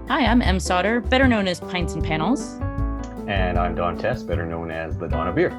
Hi, I'm M. Sauter, better known as Pints and Panels. And I'm Don Tse, better known as the Don of Beer.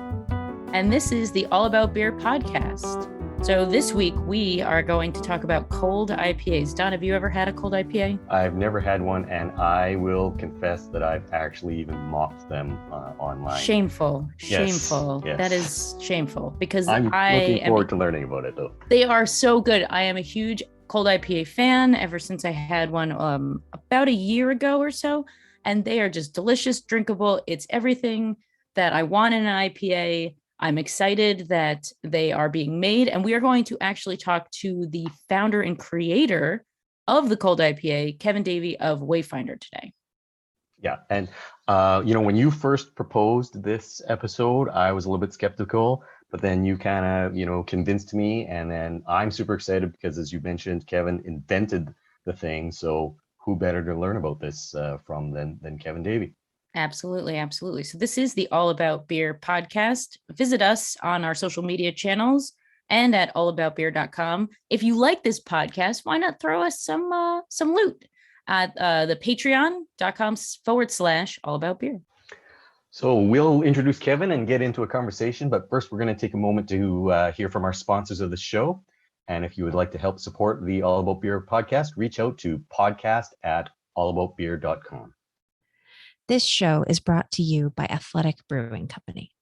And this is the All About Beer podcast. So this week we are going to talk about cold IPAs. Don, have you ever had a cold IPA? I've never had one, and I will confess that I've actually even mocked them online. Shameful. Yes. That is shameful because I'm looking forward to learning about it, though. They are so good. I am a huge cold IPA fan ever since I had one about a year ago or so, and they are just delicious, drinkable. It's everything that I want in an IPA. I'm excited that they are being made, and we are going to actually talk to the founder and creator of the cold IPA, Kevin Davey of Wayfinder today. Yeah, and when you first proposed this episode, I was a little bit skeptical, but then you kind of, convinced me, and then I'm super excited because, as you mentioned, Kevin invented the thing, so who better to learn about this from than Kevin Davey? Absolutely. So this is the All About Beer podcast. Visit us on our social media channels and at allaboutbeer.com. If you like this podcast, why not throw us some loot at the patreon.com/allaboutbeer. So we'll introduce Kevin and get into a conversation, but first we're going to take a moment to hear from our sponsors of the show. And if you would like to help support the All About Beer podcast, reach out to podcast@allaboutbeer.com. This show is brought to you by Athletic Brewing Company.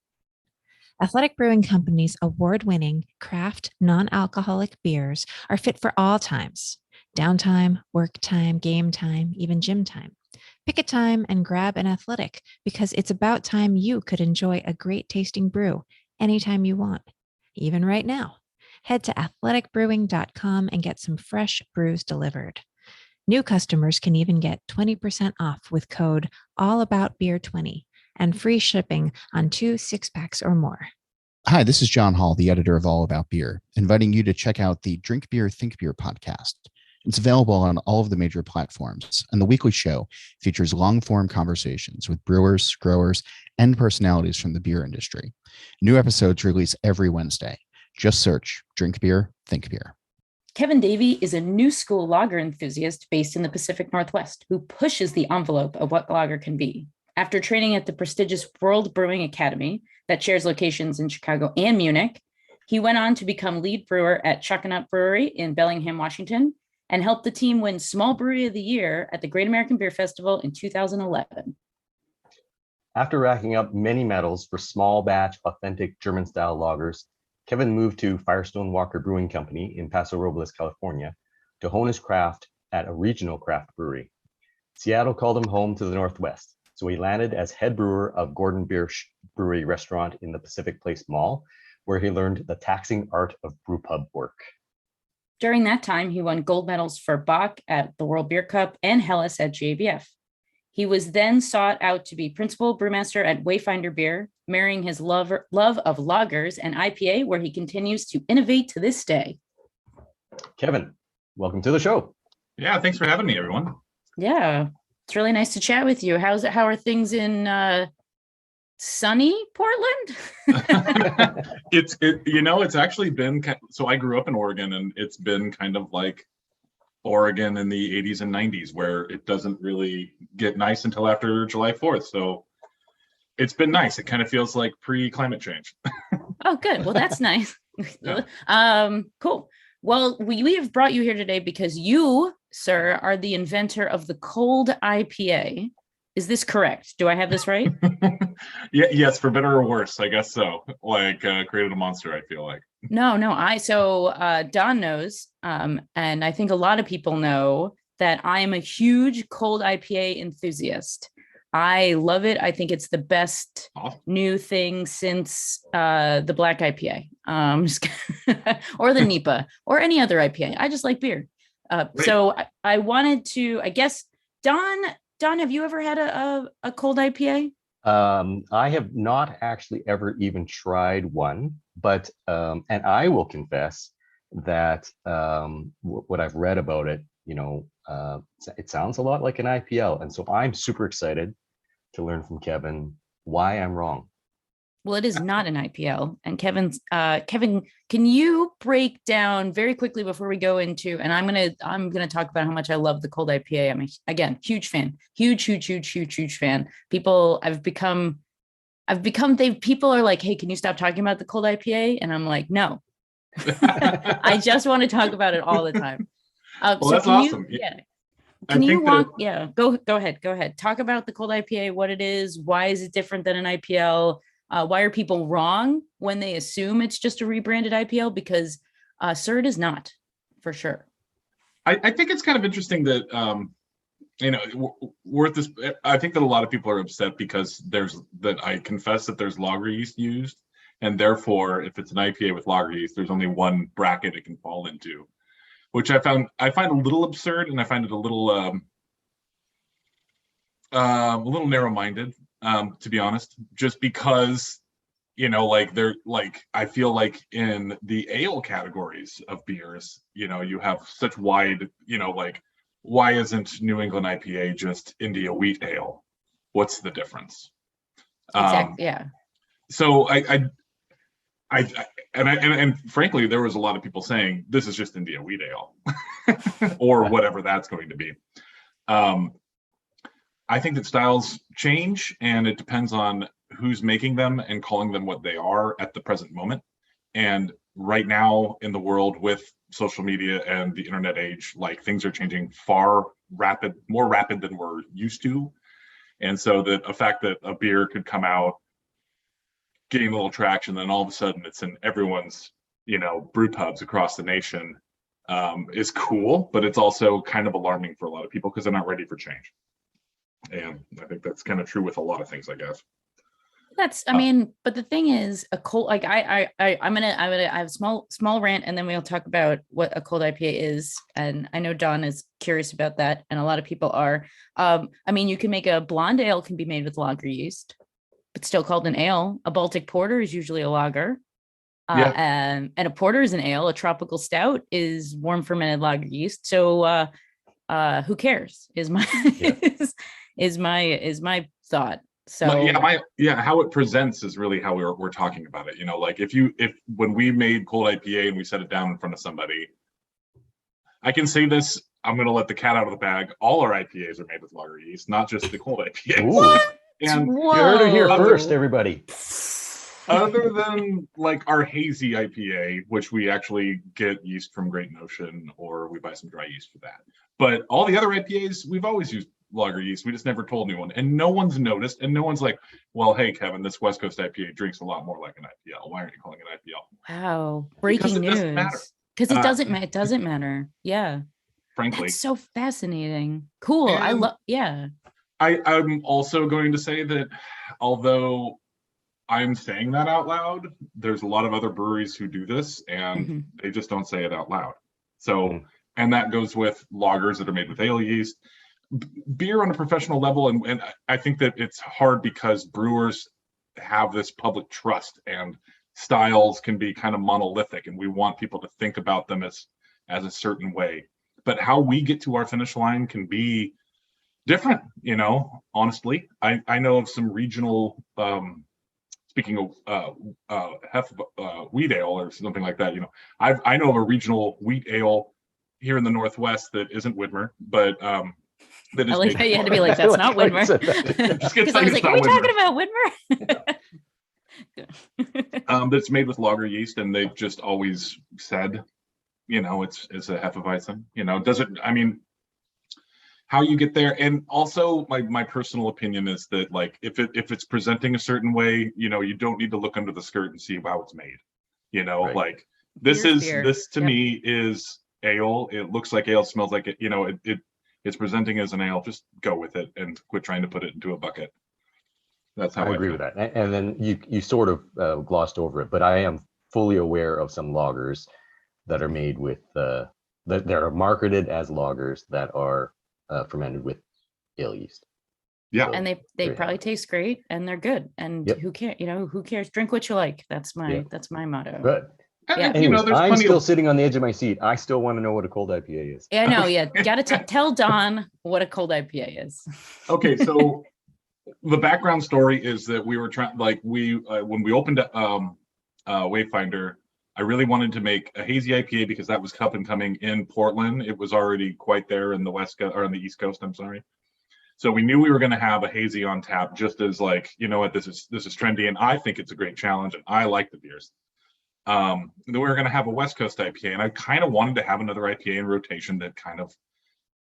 Athletic Brewing Company's award-winning craft non-alcoholic beers are fit for all times: downtime, work time, game time, even gym time. Pick a time and grab an Athletic, because it's about time you could enjoy a great tasting brew anytime you want, even right now. Head to athleticbrewing.com and get some fresh brews delivered. New customers can even get 20% off with code AllaboutBeer20 and free shipping on 2 6-packs or more. Hi, this is John Hall, the editor of All About Beer, inviting you to check out the Drink Beer, Think Beer podcast. It's available on all of the major platforms, and the weekly show features long-form conversations with brewers, growers, and personalities from the beer industry. New episodes release every Wednesday. Just search Drink Beer, Think Beer. Kevin Davey is a new school lager enthusiast based in the Pacific Northwest who pushes the envelope of what lager can be. After training at the prestigious World Brewing Academy that shares locations in Chicago and Munich, he went on to become lead brewer at Chuckanut Brewery in Bellingham, Washington, and helped the team win Small Brewery of the Year at the Great American Beer Festival in 2011. After racking up many medals for small batch, authentic German-style lagers, Kevin moved to Firestone Walker Brewing Company in Paso Robles, California, to hone his craft at a regional craft brewery. Seattle called him home to the Northwest, so he landed as head brewer of Gordon Biersch Brewery restaurant in the Pacific Place Mall, where he learned the taxing art of brewpub work. During that time, he won gold medals for Bach at the World Beer Cup and Helles at GABF. He was then sought out to be principal brewmaster at Wayfinder Beer, marrying his love of lagers and IPA, where he continues to innovate to this day. Kevin, welcome to the show. Yeah, thanks for having me, everyone. Yeah, it's really nice to chat with you. How are things in sunny Portland? It's actually been so I grew up in Oregon, and it's been kind of like Oregon in the 80s and 90s, where it doesn't really get nice until after July 4th. So it's been nice. It kind of feels like pre-climate change. Oh, good. Well, that's nice. Yeah. Cool. Well, we have brought you here today because you, sir, are the inventor of the cold IPA. Is this correct? Do I have this right? Yeah, yes, for better or worse, I guess so. Like created a monster, I feel like. No. Don knows, and I think a lot of people know that I am a huge cold IPA enthusiast. I love it. I think it's the best new thing since the black IPA, or the NEPA, or any other IPA. I just like beer. So I wanted to, I guess, Don, have you ever had a cold IPA? I have not actually ever even tried one, but and I will confess that what I've read about it, it sounds a lot like an IPL, and so I'm super excited to learn from Kevin why I'm wrong. Well, it is not an IPL. And Kevin, can you break down very quickly before we go into? And I'm gonna talk about how much I love the cold IPA. I'm again huge fan, huge fan. People people are like, hey, can you stop talking about the cold IPA? And I'm like, no, I just want to talk about it all the time. Well, so that's awesome. Can you go ahead. Talk about the cold IPA, what it is, why is it different than an IPL? Why are people wrong when they assume it's just a rebranded IPL? Because sir, it is not, for sure. I think it's kind of interesting that worth this. I think that a lot of people are upset because I confess that there's lager yeast used, and therefore, if it's an IPA with lager yeast, there's only one bracket it can fall into, which I find a little absurd, and I find it a little narrow-minded, to be honest. Just because, I feel like in the ale categories of beers, you have such wide, why isn't New England IPA just India wheat ale? What's the difference? Exactly. Yeah. So and frankly, there was a lot of people saying this is just India wheat ale, or whatever that's going to be. I think that styles change, and it depends on who's making them and calling them what they are at the present moment. And right now in the world with social media and the internet age, like, things are changing more rapid than we're used to. And so the fact that a beer could come out, gain a little traction, then all of a sudden it's in everyone's, brew pubs across the nation, is cool, but it's also kind of alarming for a lot of people because they're not ready for change. And I think that's kind of true with a lot of things, I guess. But the thing is, a cold, like I have a small rant, and then we'll talk about what a cold IPA is. And I know Don is curious about that, and a lot of people are. You can make a blonde ale can be made with lager yeast, but still called an ale. A Baltic porter is usually a lager. And a porter is an ale. A tropical stout is warm fermented lager yeast. So who cares is my is my thought. So how it presents is really how we're talking about it. If when we made cold IPA and we set it down in front of somebody, I can say this, I'm going to let the cat out of the bag. All our IPAs are made with lager yeast, not just the cold IPA. What? And you heard it here first, everybody. Other than our hazy IPA, which we actually get yeast from Great Notion, or we buy some dry yeast for that. But all the other IPAs, we've always used lager yeast. We just never told anyone, and no one's noticed, and no one's like, well, hey, Kevin, this West Coast IPA drinks a lot more like an IPL. Why aren't you calling it IPL? Wow, breaking news. Because it doesn't matter. Yeah, frankly, it's so fascinating. Cool. And I love. Yeah. I'm also going to say that although I'm saying that out loud, there's a lot of other breweries who do this, and they just don't say it out loud. So, and that goes with lagers that are made with ale yeast. Beer on a professional level, and I think that it's hard because brewers have this public trust, and styles can be kind of monolithic, and we want people to think about them as a certain way. But how we get to our finish line can be different, honestly. I know of some regional, speaking of wheat ale or something like that, I know of a regional wheat ale here in the Northwest that isn't Widmer, but I like how you had to be like, that's not Widmer. Because I was like, are we talking about Widmer? That's made with lager yeast, and they've just always said, it's a Hefeweizen. Does it? How you get there, and also my personal opinion is that if it's presenting a certain way, you don't need to look under the skirt and see how it's made. Right. This to me is ale. It looks like ale, smells like it. It's presenting as an ale. Just go with it and quit trying to put it into a bucket. That's how I agree with that. And then you sort of glossed over it, but I am fully aware of some lagers that are made with that are marketed as lagers that are fermented with ale yeast. Yeah, so and they probably taste great, and they're good. And who cares? Who cares? Drink what you like. That's my motto. Good. Yeah. Anyways, I'm still sitting on the edge of my seat. I still want to know what a cold IPA is. Yeah, no, yeah. Got to tell Don what a cold IPA is. Okay, so the background story is that we were trying, like when we opened Wayfinder, I really wanted to make a hazy IPA because that was up and coming in Portland. It was already quite there in the West Coast, or on the East Coast, I'm sorry. So we knew we were going to have a hazy on tap, just as like, you know what, this is trendy, and I think it's a great challenge, and I like the beers. Then we were going to have a West Coast IPA, and I kind of wanted to have another IPA in rotation that kind of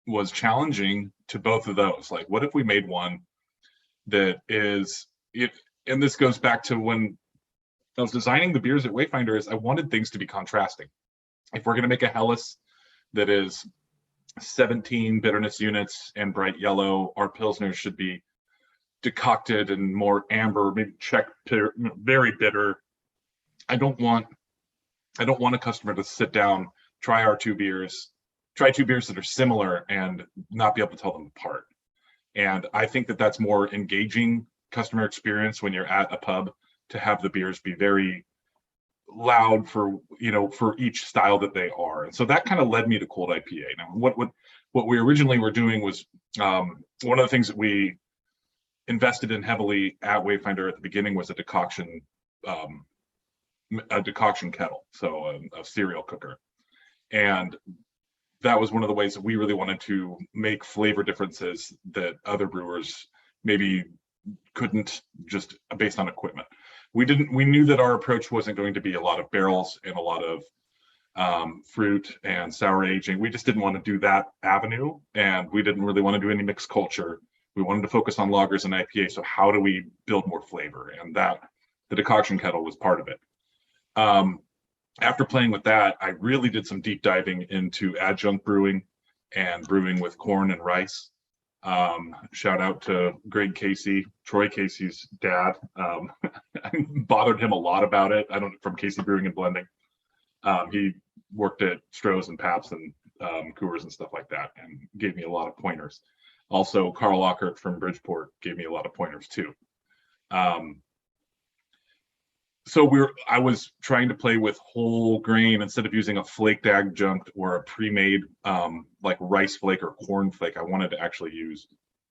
was challenging to both of those. Like, what if we made one that is it? And this goes back to when I was designing the beers at Wayfinder, is I wanted things to be contrasting. If we're going to make a Helles that is 17 bitterness units and bright yellow, our Pilsners should be decocted and more amber, maybe check to very bitter. I don't want a customer to sit down, try two beers that are similar and not be able to tell them apart. And I think that that's more engaging customer experience when you're at a pub, to have the beers be very loud for each style that they are. And so that kind of led me to cold IPA. Now, what we originally were doing was one of the things that we invested in heavily at Wayfinder at the beginning was a decoction kettle, so a cereal cooker. And that was one of the ways that we really wanted to make flavor differences that other brewers maybe couldn't, just based on equipment. We knew that our approach wasn't going to be a lot of barrels and a lot of fruit and sour aging. We just didn't want to do that avenue, and we didn't really want to do any mixed culture. We wanted to focus on lagers and IPA. So how do we build more flavor? And that the decoction kettle was part of it. After playing with that, I really did some deep diving into adjunct brewing and brewing with corn and rice. Shout out to Greg Casey, Troy Casey's dad. I bothered him a lot about it. From Casey Brewing and Blending. He worked at Stroh's and Pabst and Coors and stuff like that, and gave me a lot of pointers. Also, Carl Lockert from Bridgeport gave me a lot of pointers too. So I was trying to play with whole grain instead of using a flaked adjunct or a pre-made like rice flake or corn flake. I wanted to actually use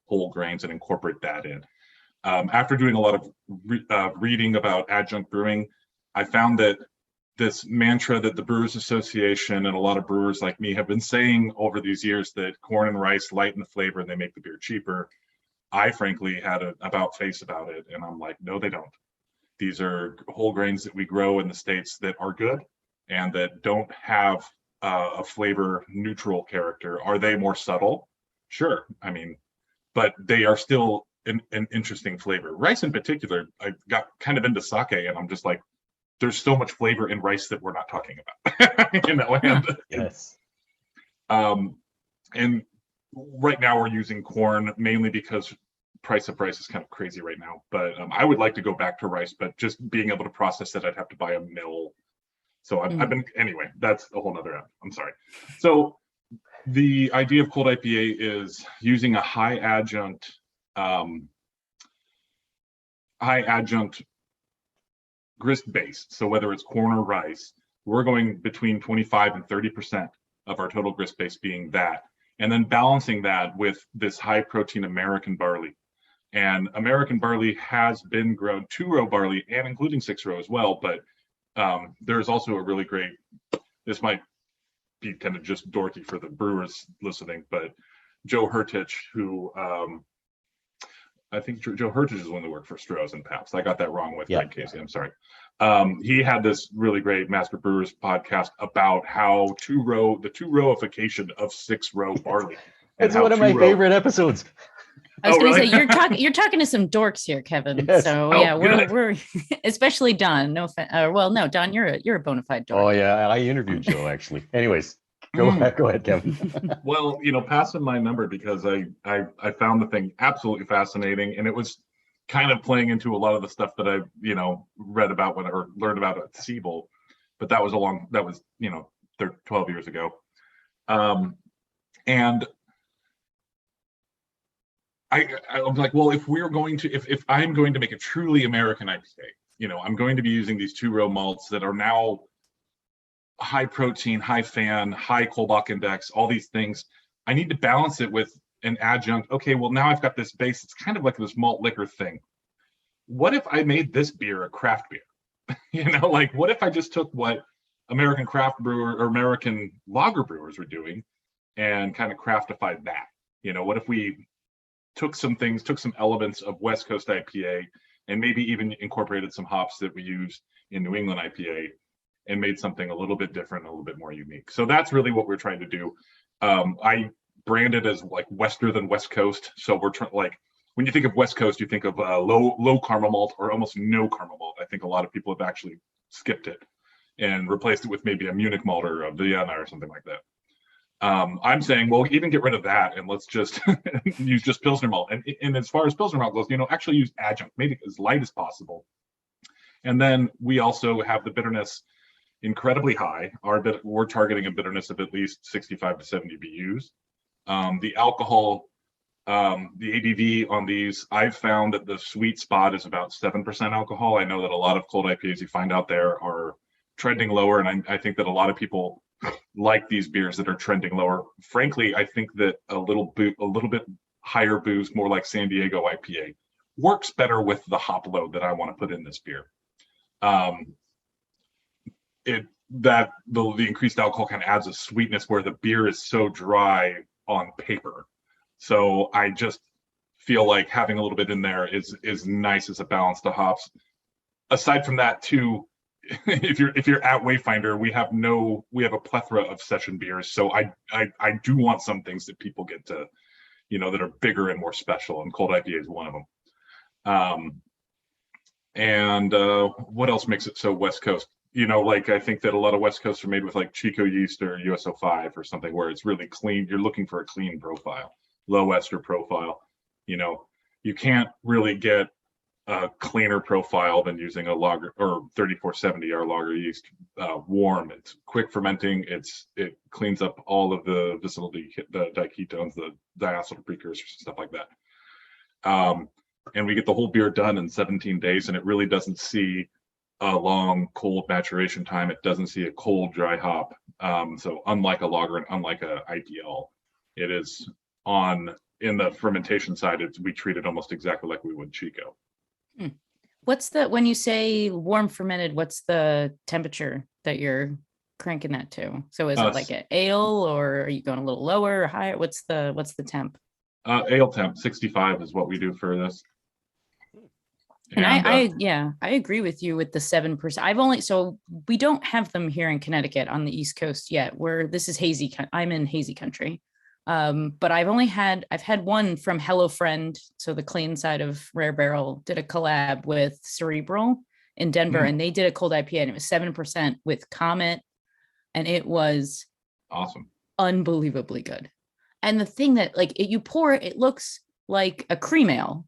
whole grains and incorporate that in. After doing a lot of reading about adjunct brewing, I found that this mantra that the Brewers Association and a lot of brewers like me have been saying over these years, that corn and rice lighten the flavor and they make the beer cheaper. I frankly had an about face about it, and I'm like, no, they don't. These are whole grains that we grow in the States that are good and that don't have a flavor neutral character. Are they more subtle? Sure. I mean, but they are still an interesting flavor. Rice in particular, I got kind of into sake, and I'm just like, there's so much flavor in rice that we're not talking about. And Yes. And right now we're using corn mainly because price of rice is kind of crazy right now, but I would like to go back to rice, but just being able to process it, I'd have to buy a mill. So I've been, anyway, that's a whole nother app. I'm sorry. So the idea of cold IPA is using a high adjunct grist base. So whether it's corn or rice, we're going between 25 and 30% of our total grist base being that, and then balancing that with this high protein American barley. And American barley has been grown, 2-row barley, and including 6-row as well. But there's also a really great, this might be kind of just dorky for the brewers listening, but Joe Hertich, who I think Joe Hertich is one that worked for Stroh's and Pabst. I got that wrong with Greg Casey. I'm sorry. He had this really great Master Brewers podcast about how the 2-rowification of 6-row barley. It's one of my favorite episodes. I was going to say, you're talking to some dorks here, Kevin. Yes. So we're especially Don. No, Don, you're a bona fide dork. Oh yeah, I interviewed Joe actually. Anyways, go ahead, Kevin. Well, pass him my number because I found the thing absolutely fascinating, and it was kind of playing into a lot of the stuff that I read about or learned about at Siebel, but that was 12 years ago, and I'm like, well, if I'm going to make a truly American IPA, I'm going to be using these 2-row malts that are now high protein, high FAN, high Kolbach index, all these things. I need to balance it with an adjunct. Okay, well now I've got this base. It's kind of like this malt liquor thing. What if I made this beer a craft beer? You know, like what if I just took what American craft brewer or American lager brewers were doing and kind of craftified that? You know, what if we took some elements of West Coast IPA and maybe even incorporated some hops that we use in New England IPA and made something a little bit different, a little bit more unique. So that's really what we're trying to do. I brand it as like Wester than West Coast. So we're trying, like, when you think of West Coast, you think of low caramel malt or almost no caramel malt. I think a lot of people have actually skipped it and replaced it with maybe a Munich malt or a Vienna or something like that. I'm saying, well, even get rid of that and let's just use just Pilsner malt. And as far as Pilsner malt goes, you know, actually use adjunct, make it as light as possible. And then we also have the bitterness incredibly high. We're targeting a bitterness of at least 65 to 70 BUs. The alcohol, the ABV on these, I've found that the sweet spot is about 7% alcohol. I know that a lot of cold IPAs you find out there are trending lower, and I think that a lot of people like these beers that are trending lower. Frankly, I think that a little bit higher booze, more like San Diego IPA, works better with the hop load that I want to put in this beer. The increased alcohol kind of adds a sweetness where the beer is so dry on paper. So I just feel like having a little bit in there is nice as a balance to hops. Aside from that, too, if you're at Wayfinder, we have a plethora of session beers. So I do want some things that people get to, you know, that are bigger and more special, and cold IPA is one of them. What else makes it so West Coast? You know, like I think that a lot of West Coasts are made with like Chico yeast or USO5 or something where it's really clean. You're looking for a clean profile, low ester profile. You know, you can't really get a cleaner profile than using a lager or 3470 or lager yeast. Warm, it's quick fermenting. It cleans up all of the vicinity, the diketones, the diacetyl precursors, stuff like that. And we get the whole beer done in 17 days, and it really doesn't see a long cold maturation time. It doesn't see a cold dry hop. So unlike a lager and unlike a IPL, it is in the fermentation side, we treat it almost exactly like we would Chico. When you say warm fermented, what's the temperature that you're cranking that to? So is it like an ale, or are you going a little lower or higher? What's the temp? Ale temp 65 is what we do for this. And I agree with you with the 7%. So we don't have them here in Connecticut on the East Coast yet, where this is hazy. I'm in hazy country. But I've had one from Hello Friend. So the clean side of Rare Barrel did a collab with Cerebral in Denver, and they did a cold IPA, and it was 7% with Comet, and it was awesome, unbelievably good. And the thing that you pour it looks like a cream ale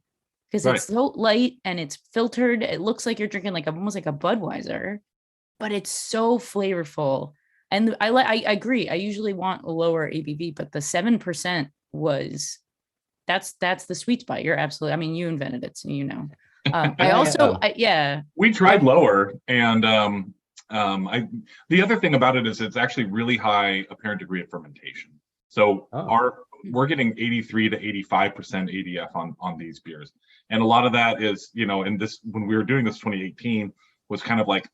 because it's so light and it's filtered. It looks like you're drinking almost like a Budweiser, but it's so flavorful. And I agree. I usually want a lower ABV, but the 7% that's the sweet spot. You're absolutely. I mean, you invented it, so you know. We tried lower, and the other thing about it is it's actually really high apparent degree of fermentation. So we're getting 83 to 85% ADF on these beers, and a lot of that is, you know, when we were doing this 2018 was kind of like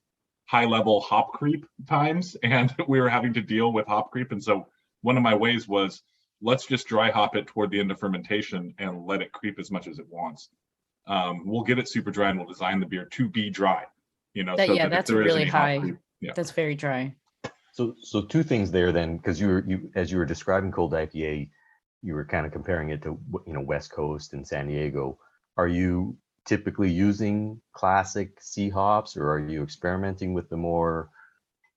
high level hop creep times, and we were having to deal with hop creep. And so one of my ways was, let's just dry hop it toward the end of fermentation and let it creep as much as it wants. We'll get it super dry, and we'll design the beer to be dry, you know. That's really high. That's very dry. So two things there then, because as you were describing cold IPA, you were kind of comparing it to, you know, West Coast and San Diego. Are you typically using classic C hops, or are you experimenting with the more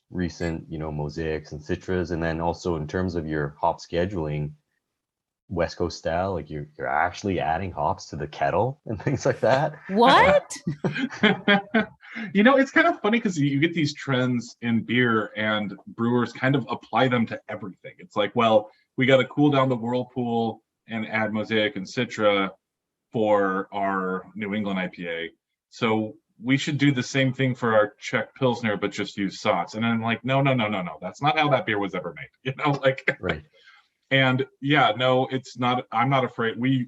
recent, you know, mosaics and citras? And then also in terms of your hop scheduling, West Coast style, like you're actually adding hops to the kettle and things like that? What? You know, it's kind of funny because you get these trends in beer and brewers kind of apply them to everything. It's like, well, we got to cool down the whirlpool and add mosaic and citra for our New England IPA. So we should do the same thing for our Czech Pilsner, but just use Sauts. And I'm like, no. That's not how that beer was ever made. You know, like, right. And yeah, no, it's not. I'm not afraid. We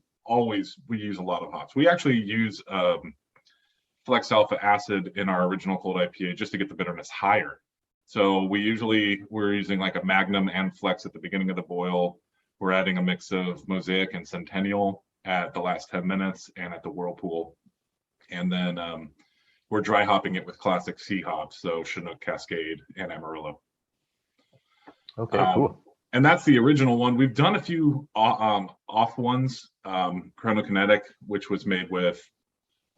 use a lot of hops. We actually use flex alpha acid in our original cold IPA just to get the bitterness higher. So we're using like a Magnum and Flex at the beginning of the boil. We're adding a mix of Mosaic and Centennial at the last 10 minutes and at the Whirlpool. And then we're dry hopping it with classic C hops, so Chinook, Cascade, and Amarillo. Okay, cool. And that's the original one. We've done a few off ones, Chronokinetic, which was made with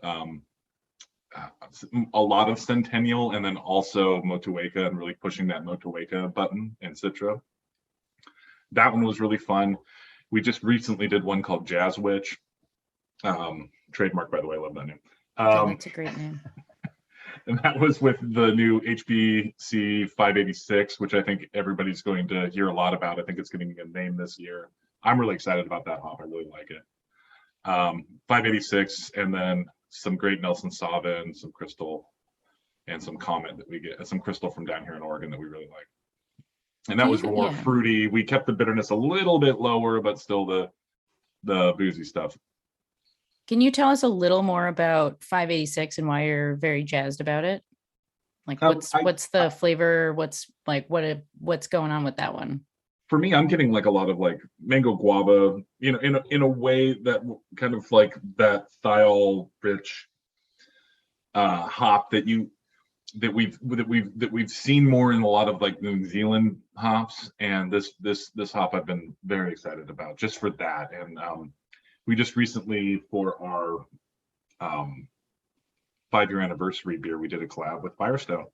a lot of Centennial and then also Motueka, and really pushing that Motueka button and Citra. That one was really fun. We just recently did one called Jazz Witch. Trademark, by the way, I love that name. That's a great name. And that was with the new HBC 586, which I think everybody's going to hear a lot about. I think it's getting a name this year. I'm really excited about that hop. I really like it. 586, and then some great Nelson Sauvin, and some Crystal, and some Comet that we get, some Crystal from down here in Oregon that we really like. And that was more fruity. We kept the bitterness a little bit lower, but still the boozy stuff. Can you tell us a little more about 586 and why you're very jazzed about it? Like what's the flavor? What's going on with that one? For me, I'm getting like a lot of like mango guava, in a way that kind of like that thiol rich hop that we've seen more in a lot of like New Zealand hops, and this hop I've been very excited about just for that. And we just recently, for our 5-year anniversary beer, we did a collab with Firestone.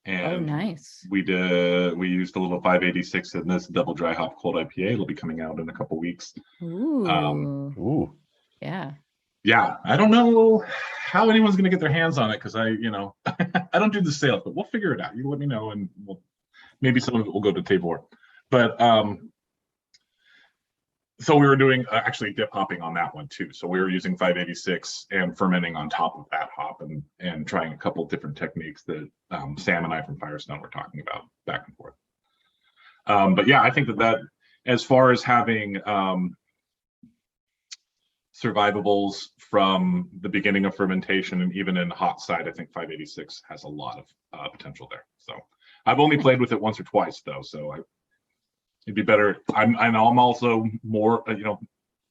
And nice. We used a little 586 in this double dry hop cold IPA. It'll be coming out in a couple weeks. Ooh. Yeah. Yeah. I don't know how anyone's going to get their hands on it because I don't do the sales, but we'll figure it out. You let me know, and maybe some of it will go to Tabor. But so we were doing actually dip hopping on that one too. So we were using 586 and fermenting on top of that hop, and trying a couple of different techniques that Sam and I from Firestone were talking about back and forth. But yeah, I think that as far as having survivables from the beginning of fermentation and even in hot side, I think 586 has a lot of potential there. So I've only played with it once or twice though, so it'd be better. I'm also more,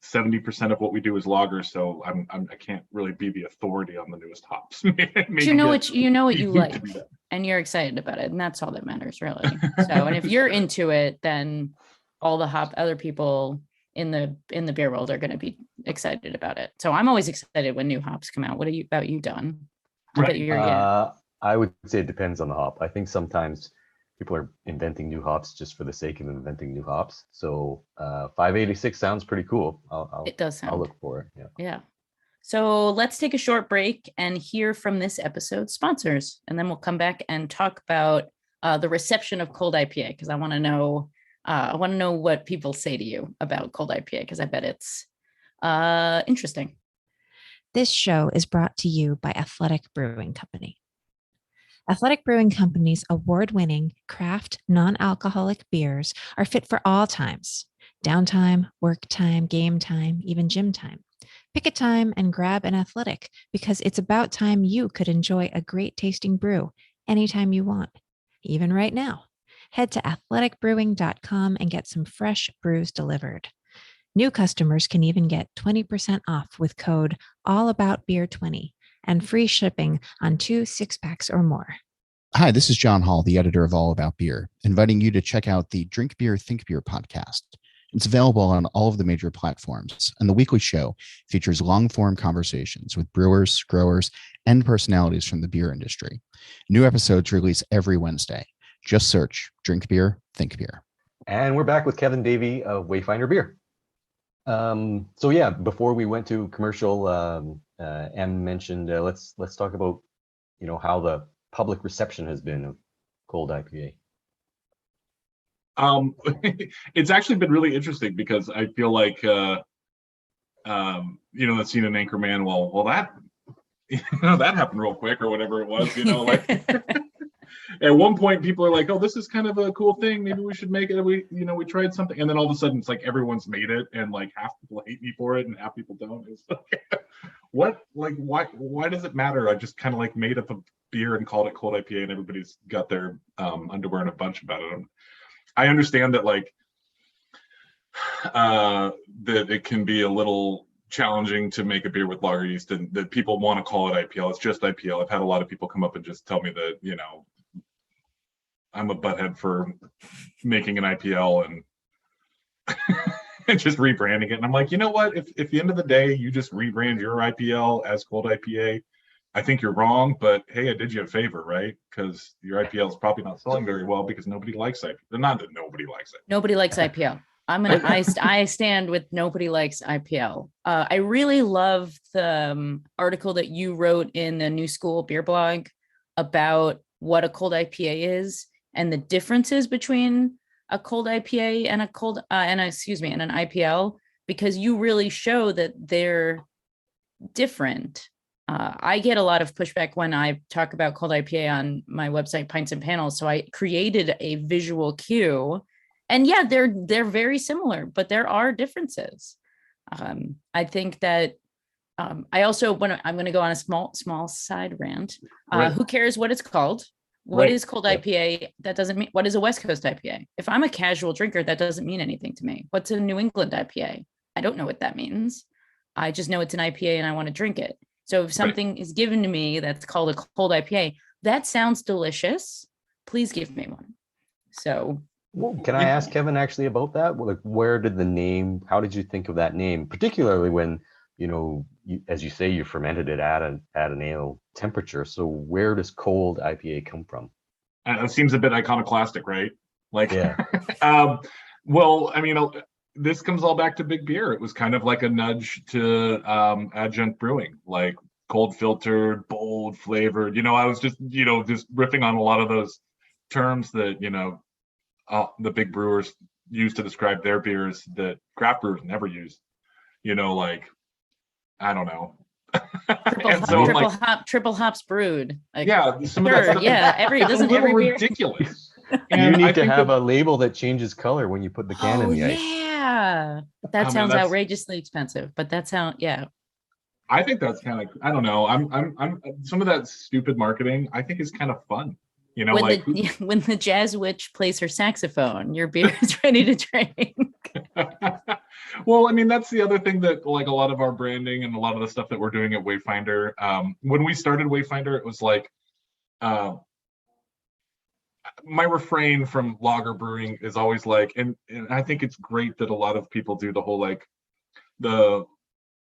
70% of what we do is lagers, so I can't really be the authority on the newest hops. You know what you like, and you're excited about it, and that's all that matters, really. So, and if you're into it, then all the other people in the beer world are going to be excited about it. So I'm always excited when new hops come out. What about you, Don? I would say it depends on the hop. I think sometimes people are inventing new hops just for the sake of inventing new hops. So 586 sounds pretty cool. It does sound. I'll look for it. Yeah. So let's take a short break and hear from this episode's sponsors, and then we'll come back and talk about the reception of cold IPA, because I want to know what people say to you about cold IPA, because I bet it's interesting. This show is brought to you by Athletic Brewing Company. Athletic Brewing Company's award-winning craft non-alcoholic beers are fit for all times: downtime, work time, game time, even gym time. Pick a time and grab an Athletic, because it's about time you could enjoy a great tasting brew anytime you want, even right now. Head to athleticbrewing.com and get some fresh brews delivered. New customers can even get 20% off with code ALLABOUTBEER20 and free shipping on 2 6-packs or more. Hi, this is John Hall, the editor of All About Beer, inviting you to check out the Drink Beer, Think Beer podcast. It's available on all of the major platforms, and the weekly show features long-form conversations with brewers, growers, and personalities from the beer industry. New episodes release every Wednesday. Just search Drink Beer, Think Beer. And we're back with Kevin Davey of Wayfinder Beer. So yeah, before we went to commercial, Em mentioned let's talk about how the public reception has been of cold IPA. It's actually been really interesting, because I feel like that scene in Anchorman, well that that happened real quick, or whatever it was, like At one point, people are like, "Oh, this is kind of a cool thing. Maybe we should make it." We tried something, and then all of a sudden, it's like everyone's made it, and like half people hate me for it, and half people don't. It's like, what? Like, why does it matter? I just kind of like made up a beer and called it cold IPA, and everybody's got their underwear in a bunch about it. I understand that like that it can be a little challenging to make a beer with lager yeast, and that people want to call it IPL. It's just IPL. I've had a lot of people come up and just tell me that, I'm a butthead for making an IPL and and just rebranding it. And I'm like, you know what? If at the end of the day you just rebrand your IPL as cold IPA, I think you're wrong. But hey, I did you a favor, right? Because your IPL is probably not selling very well because nobody likes IPL. Not that nobody likes it. Nobody likes IPL. I stand with nobody likes IPL. I really love the article that you wrote in the New School Beer blog about what a cold IPA is and the differences between a cold IPA and and an IPL, because you really show that they're different. I get a lot of pushback when I talk about cold IPA on my website, Pints and Panels. So I created a visual cue. And yeah, they're very similar, but there are differences. I think that I also I'm going to go on a small side rant. Right. Who cares what it's called? What is cold IPA? That doesn't mean, what is a West Coast IPA? If I'm a casual drinker, that doesn't mean anything to me. What's a New England IPA? I don't know what that means. I just know it's an IPA and I want to drink it. So if something is given to me that's called a cold IPA, that sounds delicious. Please give me one. So. Well, can I ask Kevin actually about that? Like, where did the name, how did you think of that name? Particularly when, as you say, you fermented it at an ale temperature. So where does cold IPA come from? It seems a bit iconoclastic, right? Like, yeah. Well, I mean, this comes all back to big beer. It was kind of like a nudge to adjunct brewing, like cold filtered, bold flavored. I was just riffing on a lot of those terms that the big brewers use to describe their beers that craft brewers never use. Like, I don't know. Triple hops brewed. Like, yeah, some of that stuff. Yeah, it's a little ridiculous. And you need to have a label that changes color when you put the can in the ice. Yeah, that sounds outrageously expensive, but that sounds I think that's kind of, I don't know. I'm some of that stupid marketing I think is kind of fun. When the jazz witch plays her saxophone, your beer is ready to drink. Well, I mean, that's the other thing that like a lot of our branding and a lot of the stuff that we're doing at Wayfinder. When we started Wayfinder, it was like my refrain from lager brewing is always like, and I think it's great that a lot of people do the whole like the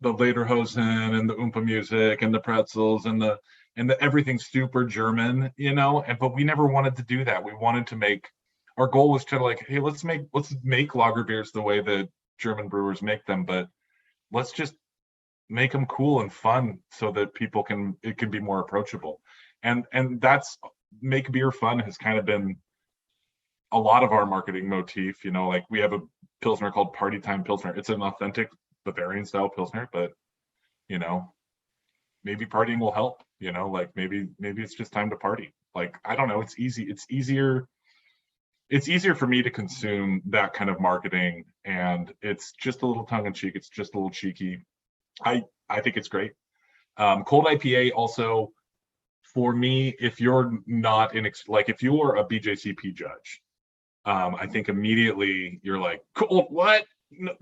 Lederhosen and the Oompa music and the pretzels and the everything's super German, but we never wanted to do that. We wanted to make, our goal was to like, hey, let's make lager beers the way that German brewers make them, but let's just make them cool and fun so that it can be more approachable. And that's, make beer fun has kind of been a lot of our marketing motif. Like we have a Pilsner called Party Time Pilsner. It's an authentic Bavarian style Pilsner, but maybe partying will help, like maybe it's just time to party. Like, I don't know. It's easier for me to consume that kind of marketing, and it's just a little tongue in cheek. It's just a little cheeky. I think it's great. Cold IPA also, for me, if you're not if you're a BJCP judge, I think immediately you're like, cold, what? No,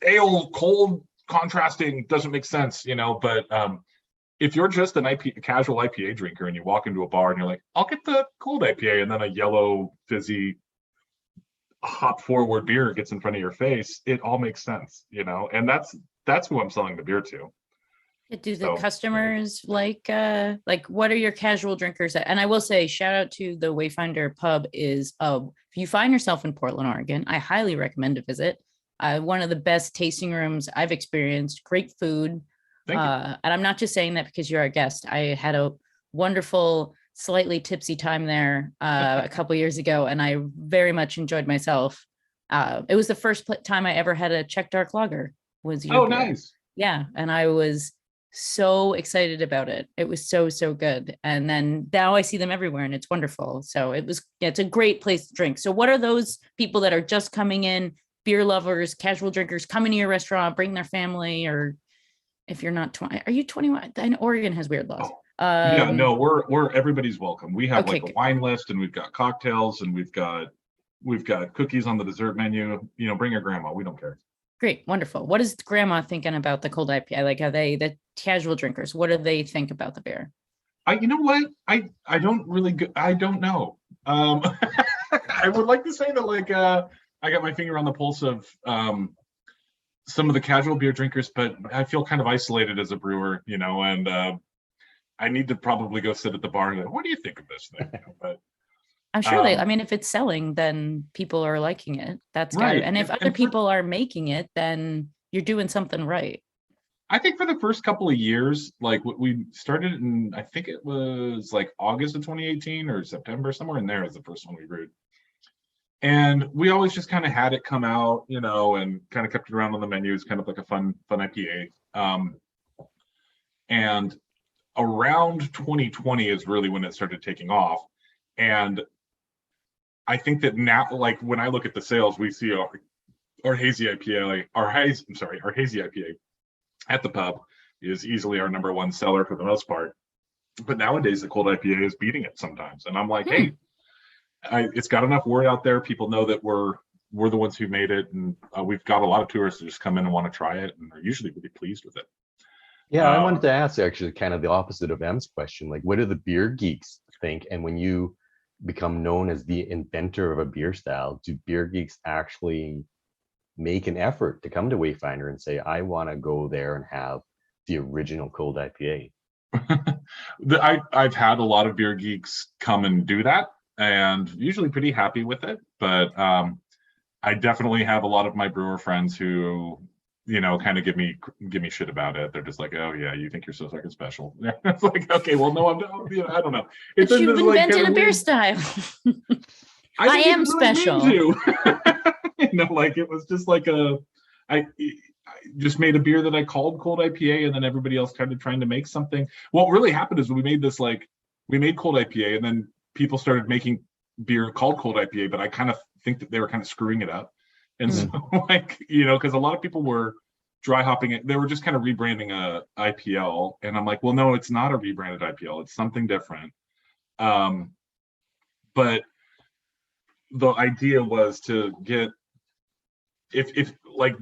ale, cold, contrasting doesn't make sense, but if you're just a casual IPA drinker and you walk into a bar and you're like, I'll get the cold IPA, and then a yellow fizzy hop forward beer gets in front of your face, it all makes sense, and that's who I'm selling the beer to. Do the customers like what are your casual drinkers at? And I will say, shout out to the Wayfinder pub if you find yourself in Portland, Oregon, I highly recommend to visit. One of the best tasting rooms I've experienced, great food. And I'm not just saying that because you're our guest. I had a wonderful, slightly tipsy time there a couple years ago, and I very much enjoyed myself. It was the first time I ever had a Czech dark lager. Was your beer. Nice. Yeah, and I was so excited about it. It was so, so good. And then now I see them everywhere and it's wonderful. So it's a great place to drink. So what are those people that are just coming in, beer lovers, casual drinkers, coming to your restaurant, bring their family, or if you're not 20, are you 21? And Oregon has weird laws. Yeah, no, we're everybody's welcome. We have Okay, like a good. wine list, and we've got cocktails, and we've got cookies on the dessert menu. You know, bring your grandma. We don't care. Great, wonderful. What is grandma thinking about the cold IPA? Like, are they the casual drinkers? What do they think about the beer? You know what? I don't really. I don't know. I would like to say that like I got my finger on the pulse of some of the casual beer drinkers, but I feel kind of isolated as a brewer, you know, and I need to probably go sit at the bar and go, what do you think of this thing? You know, but I'm sure I mean, if it's selling, then people are liking it. That's right. And if other people are making it, then you're doing something right. I think for the first couple of years, like we started in, I think it was like August of 2018 or September, somewhere in there is the first one we brewed. And we always just kind of had it come out, you know, and kind of kept it around on the menu. It's kind of like a fun IPA. And around 2020 is really when it started taking off. And I think that now, like when I look at the sales, we see our hazy IPA, our hazy IPA at the pub is easily our number one seller for the most part. But nowadays the cold IPA is beating it sometimes. And I'm like, hey, it's got enough word out there. People know that we're the ones who made it. And we've got a lot of tourists that just come in and want to try it and are usually really pleased with it. Yeah, I wanted to ask actually kind of the opposite of M's question. Like, what do the beer geeks think? And when you become known as the inventor of a beer style, do beer geeks actually make an effort to come to Wayfinder and say, I want to go there and have the original cold IPA? I've had a lot of beer geeks come and do that, and usually pretty happy with it. But I definitely have a lot of my brewer friends who, you know, kind of give me shit about it. They're just like, oh yeah, you think you're so fucking special. It's like, okay, well, no, I'm not, you know, I don't know. But you've invented a beer style. I am really special. You know, like it was just like I just made a beer that I called cold IPA, and then everybody else started trying to make something. What really happened is we made cold IPA, and then people started making beer called cold IPA, but I kind of think that they were kind of screwing it up. And so, like, you know, because a lot of people were dry hopping it, they were just kind of rebranding a IPL, and I'm like, well, no, it's not a rebranded IPL, it's something different. But the idea was to get, if like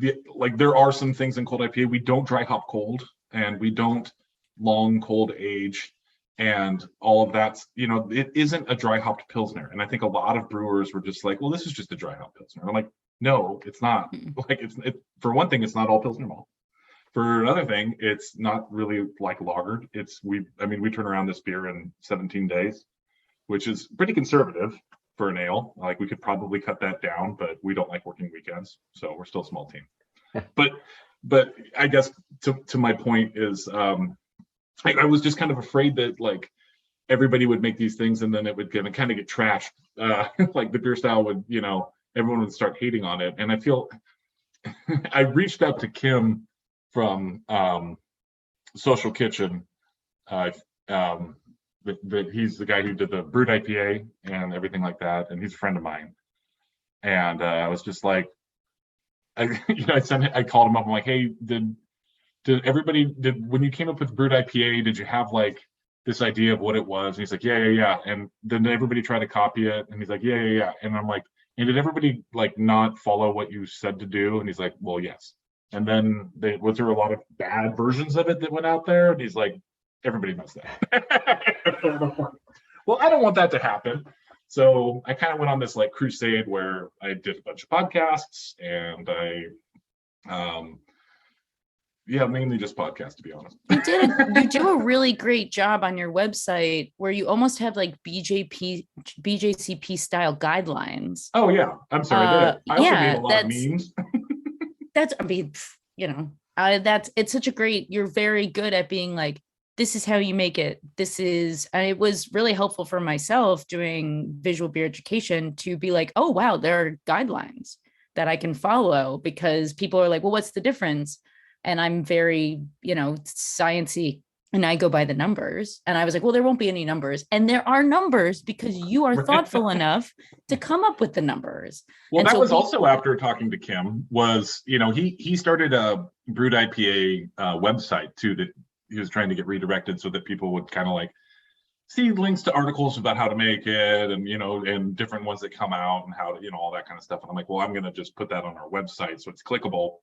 there are some things in cold IPA, we don't dry hop cold, and we don't long cold age, and all of that's, you know, it isn't a dry hopped Pilsner. And I think a lot of brewers were just like, well, this is just a dry hop Pilsner. I'm like, no, it's not. Like, for one thing, it's not all Pilsner malt. For another thing, it's not really like lagered. We turn around this beer in 17 days, which is pretty conservative for an ale. Like, we could probably cut that down, but we don't like working weekends, so we're still a small team. But I guess to my point is, I was just kind of afraid that like everybody would make these things and then it would kind of get trashed. Like the beer style would, you know, everyone would start hating on it. And I feel I reached out to Kim from Social Kitchen. That he's the guy who did the brewed IPA and everything like that, and he's a friend of mine. And I was just like, I called him up. I'm like, hey, did when you came up with brewed IPA, did you have like this idea of what it was? And he's like, yeah. And then everybody tried to copy it, and he's like, yeah. And I'm like, and did everybody like not follow what you said to do? And he's like, well, yes. And then was there a lot of bad versions of it that went out there? And he's like, everybody knows that. Well, I don't want that to happen. So I kind of went on this like crusade where I did a bunch of podcasts, and mainly just podcasts, to be honest. You do a really great job on your website where you almost have like BJCP style guidelines. Oh yeah, I'm sorry. I also made a lot of memes. It's such a great. You're very good at being like, this is how you make it. It was really helpful for myself doing visual beer education to be like, oh wow, there are guidelines that I can follow, because people are like, well, what's the difference? and I'm very, sciencey, and I go by the numbers. And I was like, well, there won't be any numbers. And there are numbers because you are thoughtful enough to come up with the numbers. Well, and that so was also after talking to Kim, was, he started a brewed IPA website too, that he was trying to get redirected so that people would kind of like see links to articles about how to make it, and, and different ones that come out and how to, all that kind of stuff. And I'm like, well, I'm going to just put that on our website so it's clickable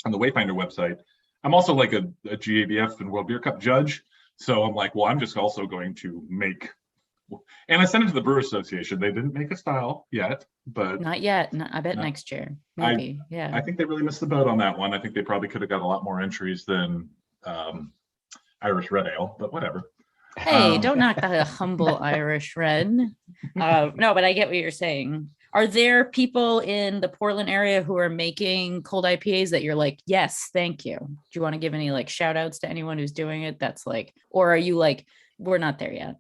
on the Wayfinder website. I'm also like a GABF and World Beer Cup judge. So I'm like, well, I'm just also going to make, and I sent it to the Brewer Association. They didn't make a style yet, but not yet. I bet next year, maybe. I think they really missed the boat on that one. I think they probably could have got a lot more entries than Irish Red Ale, but whatever. Hey, don't knock the humble Irish Red. No, but I get what you're saying. Are there people in the Portland area who are making cold IPAs that you're like, yes, thank you? Do you want to give any like shout outs to anyone who's doing it? That's like, or are you like, we're not there yet?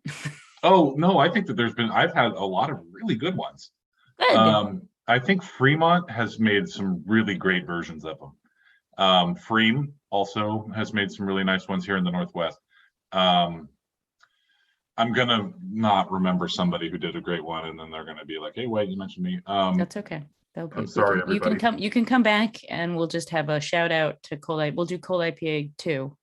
Oh, no, I think that I've had a lot of really good ones. Good. I think Fremont has made some really great versions of them. Freem also has made some really nice ones here in the Northwest. I'm gonna not remember somebody who did a great one, and then they're gonna be like, "Hey, wait, you mentioned me." That's okay. I'm sorry, everybody. You can come back, and we'll just have a shout out to We'll do cold IPA too.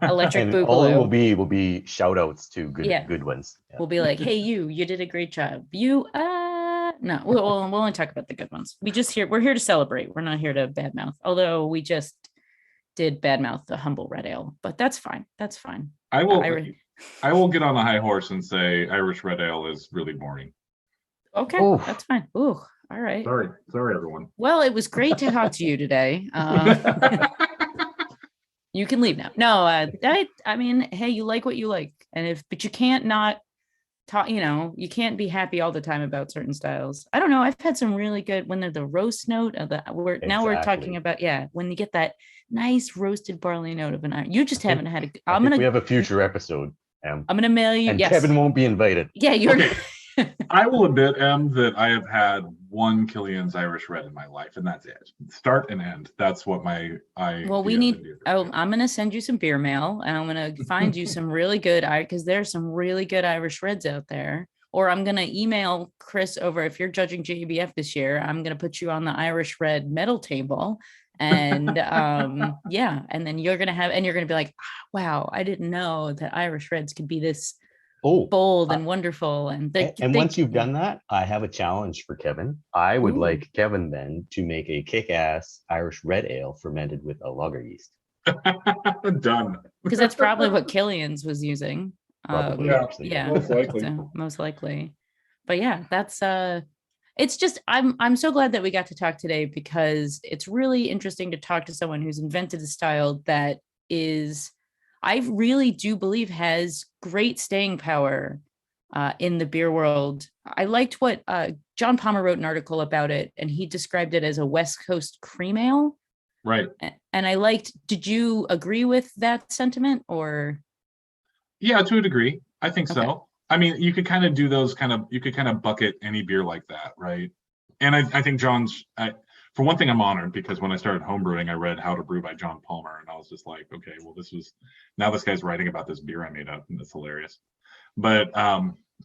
Electric And Boogaloo. all it will be shout outs to good ones. Yeah. We'll be like, "Hey, you did a great job." No, we'll only talk about the good ones. We're here to celebrate. We're not here to badmouth. Although we just did badmouth the humble red ale, but that's fine. That's fine. I will get on a high horse and say Irish Red Ale is really boring. Okay, Oof. That's fine. Ooh, all right. Sorry, everyone. Well, it was great to talk to you today. You can leave now. No, I mean, hey, you like what you like, but you can't not talk. You can't be happy all the time about certain styles. I don't know. I've had some really good when they're the roast note of now we're talking about when you get that nice roasted barley note of an iron. You just haven't had it. We have a future episode. I'm gonna mail you. And yes. Kevin won't be invited. Yeah, you're. Okay. I will admit, that I have had one Killian's Irish Red in my life, and that's it. Start and end. That's what we need. Oh, I'm gonna send you some beer mail, and I'm gonna find you some really good because there's some really good Irish Reds out there. Or I'm gonna email Chris over if you're judging JBF this year. I'm gonna put you on the Irish Red medal table. And and then you're gonna be like, wow, I didn't know that Irish Reds could be this bold and wonderful. And once you've done that, I have a challenge for Kevin. I would like Kevin then to make a kick-ass Irish Red Ale fermented with a lager yeast. Done. Because that's probably what Killian's was using. Probably, actually. Yeah, most likely. But yeah, that's it's just I'm so glad that we got to talk today, because it's really interesting to talk to someone who's invented a style that I really do believe has great staying power in the beer world. I liked what John Palmer wrote an article about it, and he described it as a West Coast cream ale. Right. And did you agree with that sentiment or? Yeah, to a degree. I think so. I mean, you could kind of do those you could kind of bucket any beer like that, right? And I think John's, for one thing, I'm honored because when I started homebrewing, I read How to Brew by John Palmer, and I was just like, okay, well, now this guy's writing about this beer I made up, and that's hilarious. But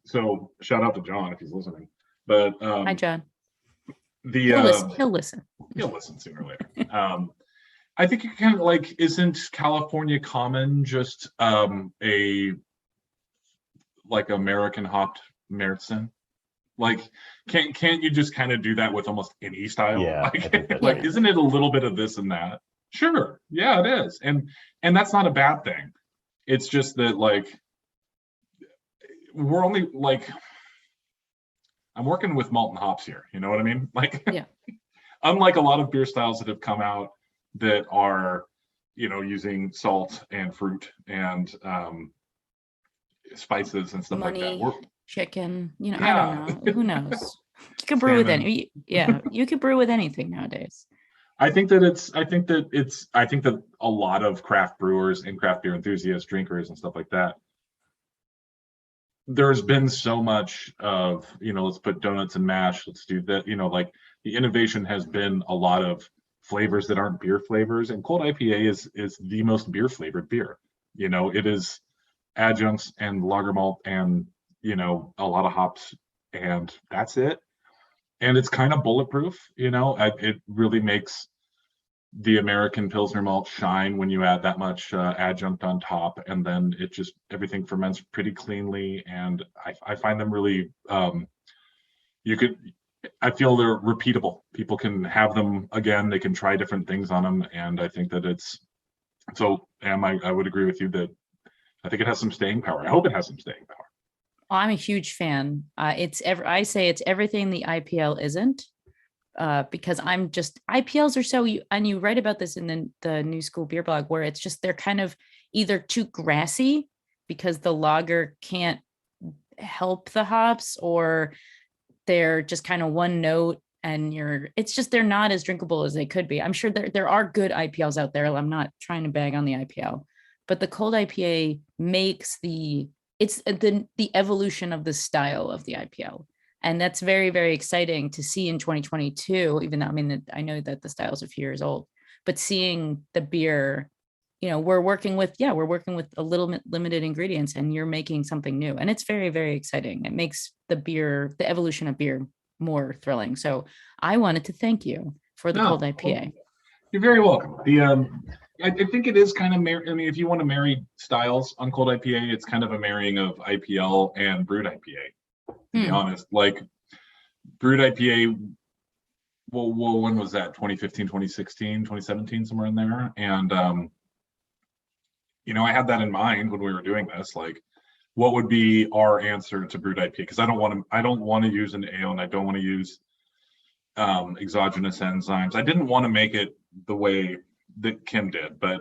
so shout out to John if he's listening. But hi, John. He'll listen. He'll listen sooner or later. I think you kind of isn't California Common just American hopped Märzen? Can't you just kind of do that with almost any style? Yeah. Isn't it a little bit of this and that? Sure. Yeah, it is. And that's not a bad thing. It's just that we're only I'm working with malt and hops here. You know what I mean? Unlike a lot of beer styles that have come out that are, using salt and fruit and spices and stuff like that. Chicken, I don't know. Who knows? You can brew with any. Yeah, you could brew with anything nowadays. I think that a lot of craft brewers and craft beer enthusiasts, drinkers, and stuff like that. There's been so much of, let's put donuts and mash. Let's do that. The innovation has been a lot of flavors that aren't beer flavors. And cold IPA is the most beer flavored beer. You know, it is adjuncts and lager malt and, you know, a lot of hops, and that's it. And it's kind of bulletproof, you know. It really makes the American Pilsner malt shine when you add that much adjunct on top, and then it just, everything ferments pretty cleanly. And I find them really, I feel they're repeatable. People can have them again, they can try different things on them, and I think that I would agree with you that I think it has some staying power. I hope it has some staying power. I'm a huge fan. I say it's everything the IPL isn't, because IPLs are so, and you write about this in the New School Beer blog, where it's just, they're kind of either too grassy because the lager can't help the hops, or they're just kind of one note, and they're not as drinkable as they could be. I'm sure there are good IPLs out there. I'm not trying to bag on the IPL, but the cold IPA makes it's the evolution of the style of the IPL. And that's very, very exciting to see in 2022, even though, I know that the style's a few years old, but seeing the beer, you know, we're working with a little bit limited ingredients, and you're making something new. And it's very, very exciting. It makes the evolution of beer more thrilling. So I wanted to thank you for the cold IPA. You're very welcome. I think it is kind of, if you want to marry styles on cold IPA, it's kind of a marrying of IPL and brewed IPA, to be honest. Like, brewed IPA, well, when was that? 2015, 2016, 2017, somewhere in there. And, you know, I had that in mind when we were doing this, like, what would be our answer to brewed IPA? Because I don't want to use an ale, and I don't want to use exogenous enzymes. I didn't want to make it the way that Kim did, but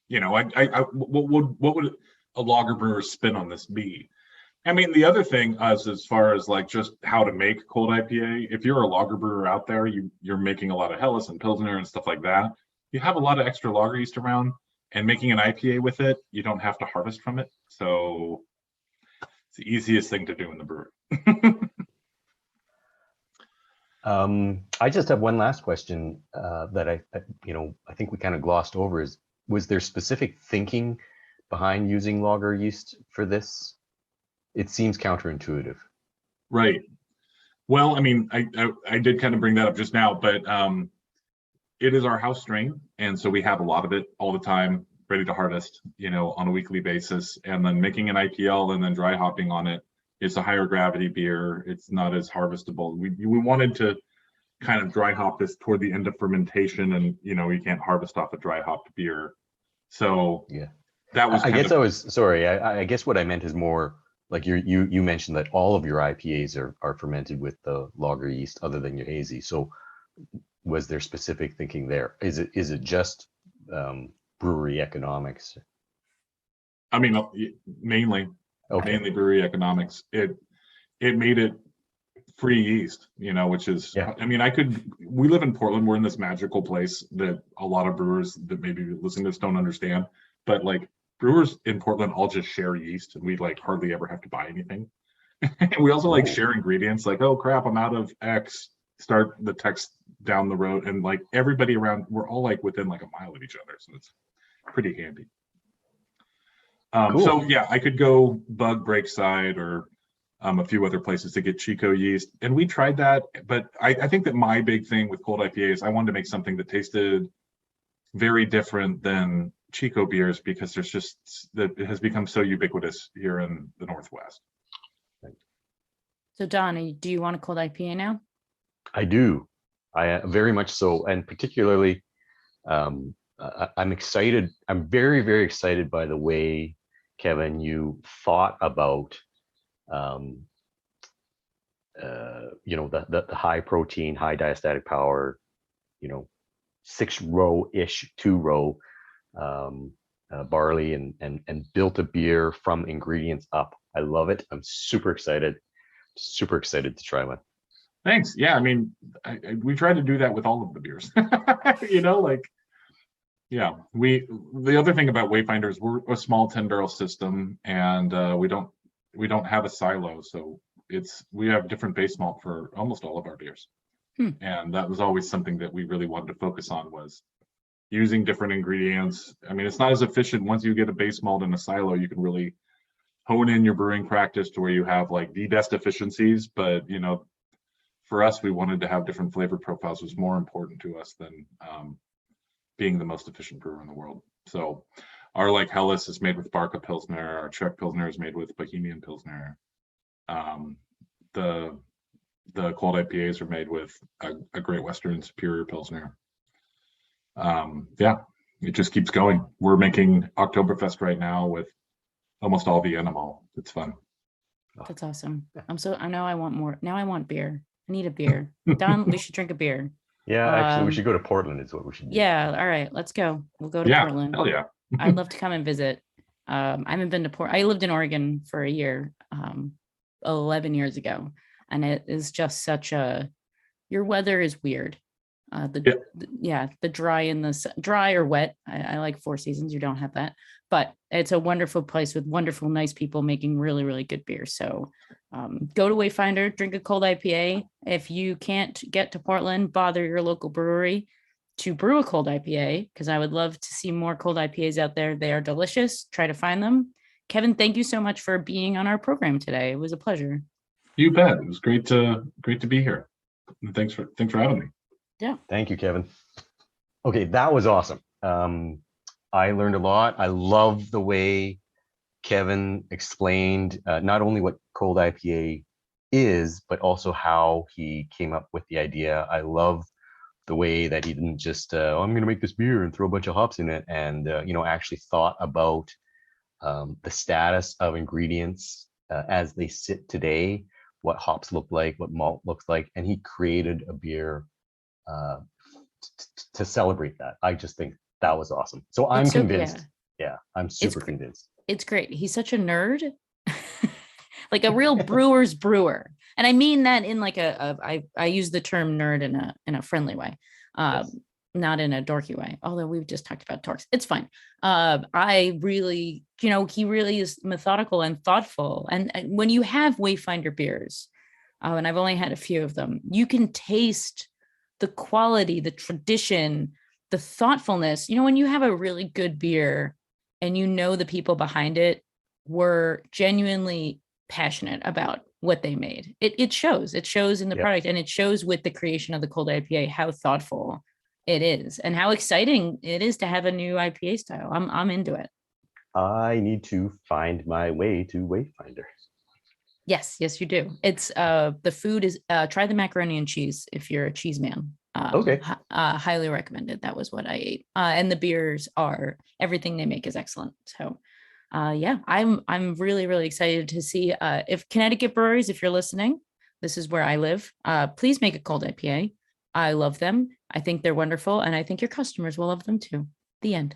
you know, what would a lager brewer's spin on this be? I mean, the other thing as far as like just how to make cold IPA, if you're a lager brewer out there, you're making a lot of Helles and Pilsner and stuff like that, you have a lot of extra lager yeast around, and making an IPA with it, you don't have to harvest from it. So it's the easiest thing to do in the brewery. I just have one last question that I think we kind of glossed over. Was there specific thinking behind using lager yeast for this? It seems counterintuitive. Right. Well, I mean, I did kind of bring that up just now, but it is our house strain, and so we have a lot of it all the time, ready to harvest, you know, on a weekly basis. And then making an IPL and then dry hopping on it, it's a higher gravity beer. It's not as harvestable. We wanted to kind of dry hop this toward the end of fermentation, and, you know, you can't harvest off a dry hopped beer. So yeah, that was. I guess what I meant is more like you mentioned that all of your IPAs are fermented with the lager yeast other than your hazy. So was there specific thinking there? Is it just brewery economics? I mean, mainly brewery economics. It made it free yeast, you know, which is, yeah. I mean, we live in Portland. We're in this magical place that a lot of brewers that maybe listening to this don't understand, but like brewers in Portland all just share yeast, and we like hardly ever have to buy anything. And we also like share ingredients, like, oh crap, I'm out of X, start the text down the road, and like everybody around, we're all like within like a mile of each other, so it's pretty handy. Cool. So yeah, I could go bug Breakside or a few other places to get Chico yeast, and we tried that. But I think that my big thing with cold IPA is I wanted to make something that tasted very different than Chico beers, because it has become so ubiquitous here in the Northwest. So Don, do you want a cold IPA now? I do. I very much so, and particularly I'm excited. I'm very, very excited by the way, Kevin, you thought about the high protein, high diastatic power, 6-row-ish, 2-row barley, and built a beer from ingredients up. I love it. I'm super excited to try one. Thanks. Yeah, I mean, we try to do that with all of the beers. Yeah. The other thing about Wayfinder is we're a small 10-barrel system, and we don't have a silo, so we have different base malt for almost all of our beers. And that was always something that we really wanted to focus on, was using different ingredients. I mean, it's not as efficient. Once you get a base malt in a silo, you can really hone in your brewing practice to where you have like the best efficiencies. But, you know, for us, we wanted to have different flavor profiles was more important to us than being the most efficient brewer in the world. So our like Helles is made with Barca Pilsner. Our Czech Pilsner is made with Bohemian Pilsner. The cold IPAs are made with a Great Western Superior Pilsner. Yeah, it just keeps going. We're making Oktoberfest right now with almost all Vienna malt. It's fun. That's awesome. I know I want more. Now I want beer. I need a beer. Don, we should drink a beer. Yeah, actually, we should go to Portland is what we should do. Yeah, all right, let's go. We'll go to Portland. Hell yeah. I'd love to come and visit. I haven't been to I lived in Oregon for a year, 11 years ago. And it is just your weather is weird. The dry and the dry or wet. I like 4 seasons. You don't have that, but it's a wonderful place with wonderful, nice people making really, really good beer. So go to Wayfinder, drink a cold IPA. If you can't get to Portland, bother your local brewery to brew a cold IPA, because I would love to see more cold IPAs out there. They are delicious. Try to find them. Kevin, thank you so much for being on our program today. It was a pleasure. You bet. It was great to be here. And thanks for having me. Yeah. Thank you, Kevin. Okay, that was awesome. I learned a lot. I love the way Kevin explained not only what cold IPA is, but also how he came up with the idea. I love the way that he didn't just, I'm going to make this beer and throw a bunch of hops in it, and actually thought about the status of ingredients as they sit today, what hops look like, what malt looks like, and he created a beer to celebrate that. I just think that was awesome. So I'm convinced. Yeah, I'm super convinced. It's great. He's such a nerd, like a real brewer's brewer. And I mean that in like I use the term nerd in a friendly way, Yes. not in a dorky way. Although we've just talked about dorks, it's fine. I really, he really is methodical and thoughtful. And when you have Wayfinder beers, and I've only had a few of them, you can taste the quality, the tradition, the thoughtfulness. When you have a really good beer and the people behind it were genuinely passionate about what they made, it shows in the product, and it shows with the creation of the cold IPA how thoughtful it is and how exciting it is to have a new IPA style. I'm into it. I need to find my way to Wayfinder. Yes, you do. It's the food is try the macaroni and cheese if you're a cheese man. Okay. Highly recommended. That was what I ate. And the beers everything they make is excellent. So I'm really, really excited to see if Connecticut breweries, if you're listening, this is where I live. Please make a cold IPA. I love them. I think they're wonderful. And I think your customers will love them too. The end.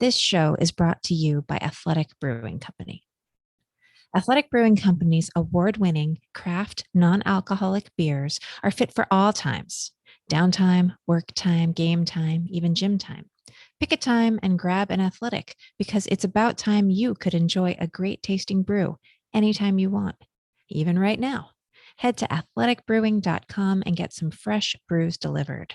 This show is brought to you by Athletic Brewing Company. Athletic Brewing Company's award-winning craft non-alcoholic beers are fit for all times: downtime, work time, game time, even gym time. Pick a time and grab an Athletic, because it's about time you could enjoy a great tasting brew anytime you want, even right now. Head to athleticbrewing.com and get some fresh brews delivered.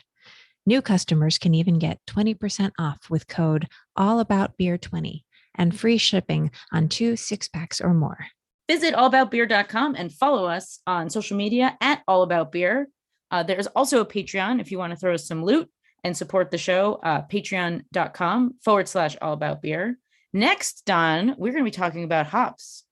New customers can even get 20% off with code AllaboutBeer20 and free shipping on 2 6-packs or more. Visit allaboutbeer.com and follow us on social media at allaboutbeer. There's also a Patreon if you want to throw us some loot and support the show, patreon.com/allaboutbeer. Next, Don, we're going to be talking about hops.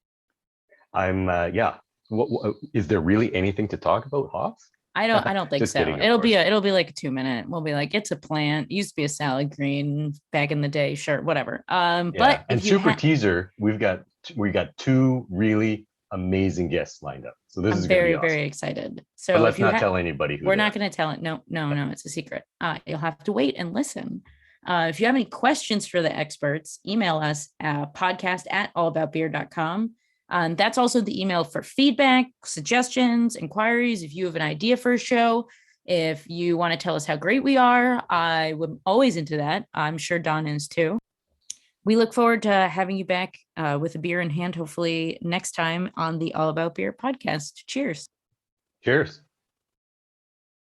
What, is there really anything to talk about hops? I don't think Just so. kidding, It'll be like a 2-minute. We'll be like, it's a plant. It used to be a salad green back in the day. Sure, whatever. But and super teaser, we got 2 really amazing guests lined up. So this is very, awesome. very excited. So but let's not tell anybody who we're not going to tell it. No, it's a secret. You'll have to wait and listen. If you have any questions for the experts, email us at podcast@allaboutbeer.com. That's also the email for feedback, suggestions, inquiries. If you have an idea for a show, if you want to tell us how great we are, I'm always into that. I'm sure Don is too. We look forward to having you back with a beer in hand, hopefully next time on the All About Beer podcast. Cheers. Cheers.